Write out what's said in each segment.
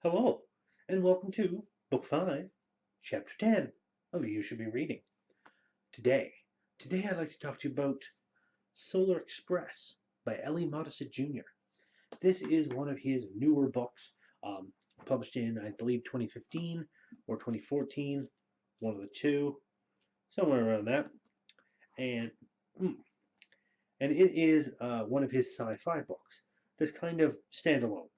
Hello, and welcome to Book 5, Chapter 10 of You Should Be Reading. Today I'd like to talk to you about Solar Express by Ellie Modesitt Jr. This is one of his newer books, published in, I believe, 2015 or 2014, one of the two, somewhere around that. And, and it is one of his sci-fi books that's kind of standalone.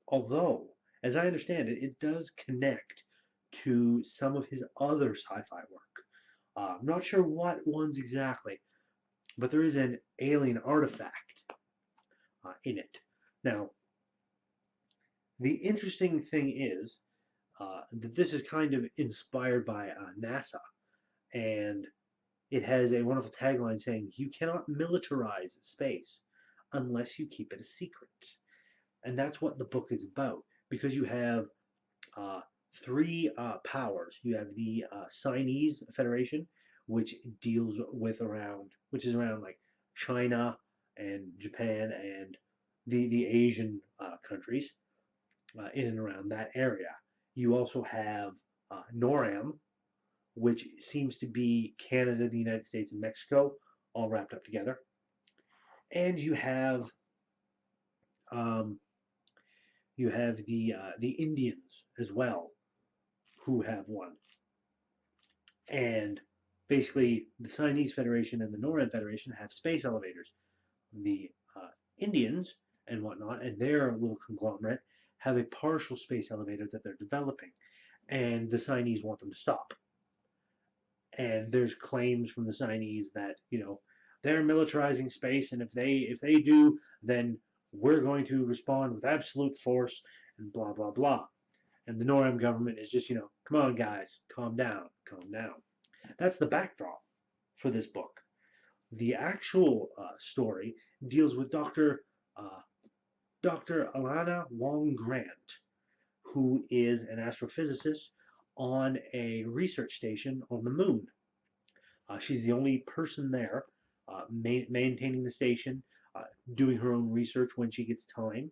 Although, as I understand it, it does connect to some of his other sci-fi work. I'm not sure what ones exactly, but there is an alien artifact in it. Now, the interesting thing is that this is kind of inspired by NASA, and it has a wonderful tagline saying, "You cannot militarize space unless you keep it a secret." And that's what the book is about, because you have uh, three powers. You have the Chinese Federation, which deals with which is around like China and Japan and the Asian countries in and around that area. You also have NORAM, which seems to be Canada, the United States, and Mexico all wrapped up together. And um, you have the Indians as well, who have one. And basically, the Chinese Federation and the NORAD Federation have space elevators. The Indians and whatnot, and their little conglomerate, have a partial space elevator that they're developing, and the Chinese want them to stop. And there's claims from the Chinese that they're militarizing space, and if they do, then we're going to respond with absolute force and blah blah blah. And the NORAM government is just come on guys, calm down, calm down. That's the backdrop for this book. The actual story deals with Dr. Alana Wong Grant, who is an astrophysicist on a research station on the moon. She's the only person there maintaining the station, doing her own research when she gets time,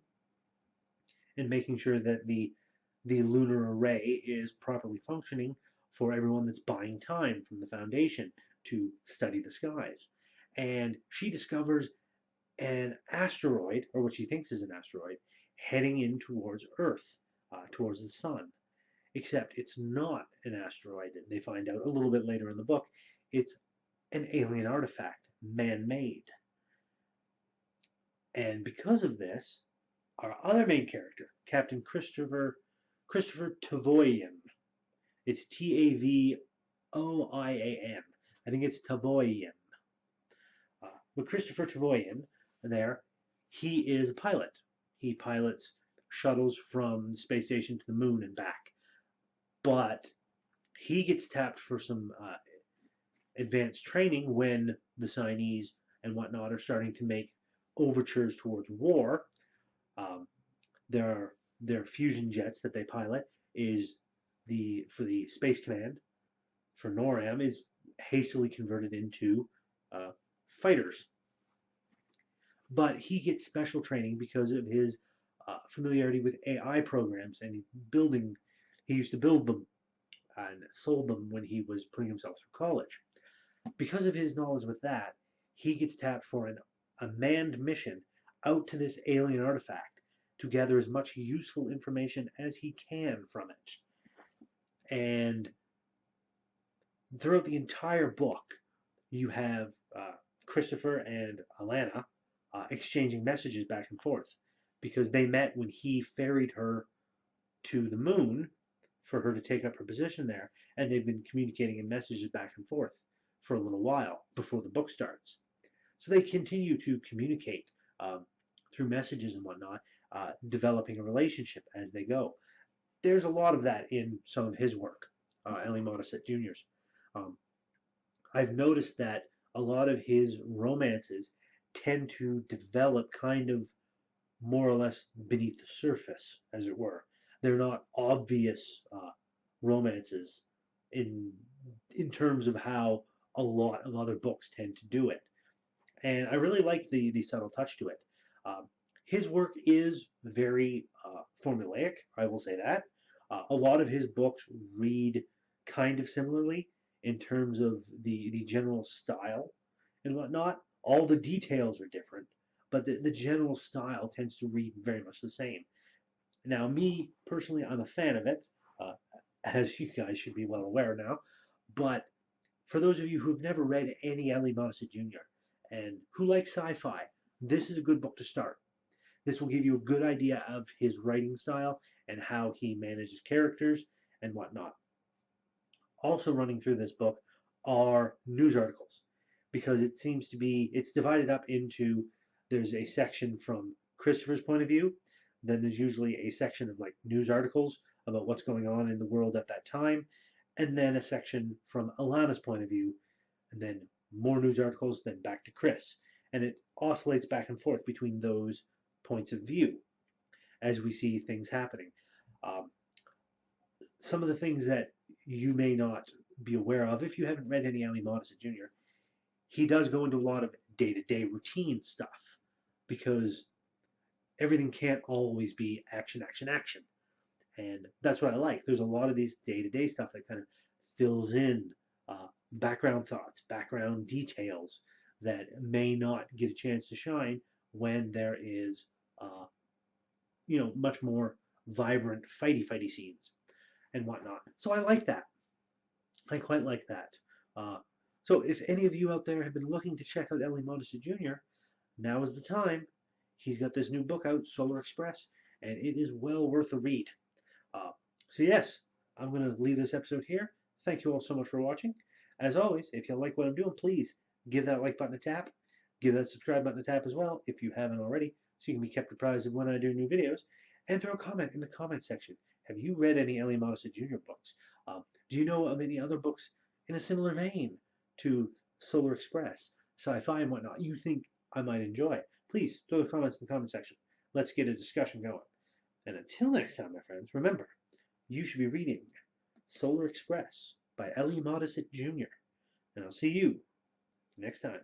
and making sure that the lunar array is properly functioning for everyone that's buying time from the Foundation to study the skies. And she discovers an asteroid, or what she thinks is an asteroid, heading in towards Earth, towards the sun. Except it's not an asteroid. They find out a little bit later in the book. It's an alien artifact, man-made. And because of this, our other main character, Captain Christopher Tavoyan. It's Tavoian. I think it's Tavoyan. But Christopher Tavoyan, there, he is a pilot. He pilots shuttles from the space station to the moon and back. But he gets tapped for some advanced training when the Chinese and whatnot are starting to make overtures towards war. Um, their fusion jets that they pilot is for the Space Command for NORAM is hastily converted into fighters. But he gets special training because of his familiarity with AI programs and building. He used to build them and sold them when he was putting himself through college. Because of his knowledge with that, he gets tapped for a manned mission out to this alien artifact to gather as much useful information as he can from it. And throughout the entire book, you have Christopher and Alana exchanging messages back and forth because they met when he ferried her to the moon for her to take up her position there, and they've been communicating in messages back and forth for a little while before the book starts. So they continue to communicate through messages and whatnot, developing a relationship as they go. There's a lot of that in some of his work, Ellie Modesitt Jr.'s. Um, I've noticed that a lot of his romances tend to develop kind of more or less beneath the surface, as it were. They're not obvious romances in terms of how a lot of other books tend to do it. And I really like the subtle touch to it. His work is very formulaic, I will say that. A lot of his books read kind of similarly in terms of the general style and whatnot. All the details are different, but the general style tends to read very much the same. Now, me personally, I'm a fan of it, uh, as you guys should be well aware now. But for those of you who've never read any L.E. Modesitt Jr. and who like sci-fi, this is a good book to start. This will give you a good idea of his writing style and how he manages characters and whatnot. Also running through this book are news articles because it seems to be, it's divided up into, there's a section from Christopher's point of view, then there's usually a section of like news articles about what's going on in the world at that time, and then a section from Alana's point of view, and then more news articles, then back to Chris. And it oscillates back and forth between those points of view as we see things happening. Um, some of the things that you may not be aware of if you haven't read any Ali Modesitt Jr., he does go into a lot of day-to-day routine stuff because everything can't always be action, action, action. And that's what I like. There's a lot of these day-to-day stuff that kind of fills in background thoughts, background details that may not get a chance to shine when there is, uh, much more vibrant fighty scenes and whatnot. So I like that. I quite like that. Uh, so if any of you out there have been looking to check out Ellie Modesitt Jr., now is the time. He's got this new book out, Solar Express, and it is well worth a read. So yes, I'm going to leave this episode here. Thank you all so much for watching. As always, if you like what I'm doing, please give that like button a tap. Give that subscribe button a tap as well if you haven't already, so you can be kept apprised of when I do new videos. And throw a comment in the comment section. Have you read any Ellie Modesitt Jr. books? Do you know of any other books in a similar vein to Solar Express, sci-fi and whatnot you think I might enjoy? Please throw the comments in the comment section. Let's get a discussion going. And until next time, my friends, remember, you should be reading Solar Express by Ellie Modesitt Jr. And I'll see you next time.